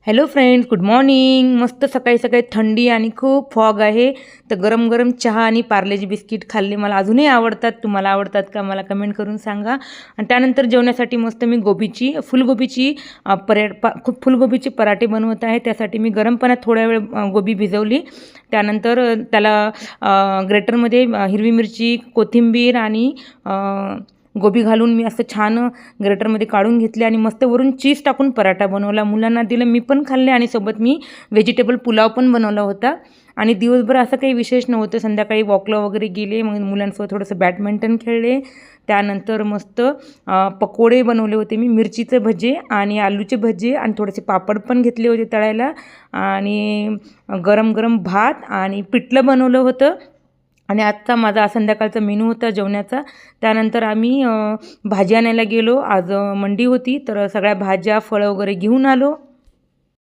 Hello friends, good morning. मस्त सकाळी सकाळी थंडी आणि खूप फॉग आहे. तर गरम गरम चहा आणि पार्लेजी बिस्किट खाल्ले. मला अजूनही आवडतात. तुम्हाला आवडतात का मला कमेंट करून सांगा. आणि त्यानंतर जेवणासाठी मस्त मी फुलगोबीची पराठे बनवत आहे. त्यासाठी मी गरम पाण्यात थोड्या वेळ गोबी भिजवली. त्यानंतर त्याला ग्रेटरमध्ये हिरवी मिरची, कोथिंबीर आणि गोबी घालून मी असं छान ग्रेटरमध्ये काढून घेतले आणि मस्त वरून चीज टाकून पराठा बनवला. मुलांना दिलं, मी पण खाल्ले आणि सोबत मी व्हेजिटेबल पुलाव पण बनवला होता. आणि दिवसभर असं काही विशेष नव्हतं. संध्याकाळी वॉकला वगैरे गेले, मग मुलांसोबत थोडंसं बॅडमिंटन खेळले. त्यानंतर मस्त पकोडे बनवले होते मी, मिरचीचे भजे आणि आलूचे भजे आणि थोडेसे पापड पण घेतले होते तळायला. आणि गरम गरम भात आणि पिठलं बनवलं होतं. आणि आजचा माझा संध्याकाळचा मेनू होता जेवणाचा. त्यानंतर आम्ही भाजी आणायला गेलो. आज मंडी होती, तर सगळ्या भाज्या फळं वगैरे घेऊन आलो.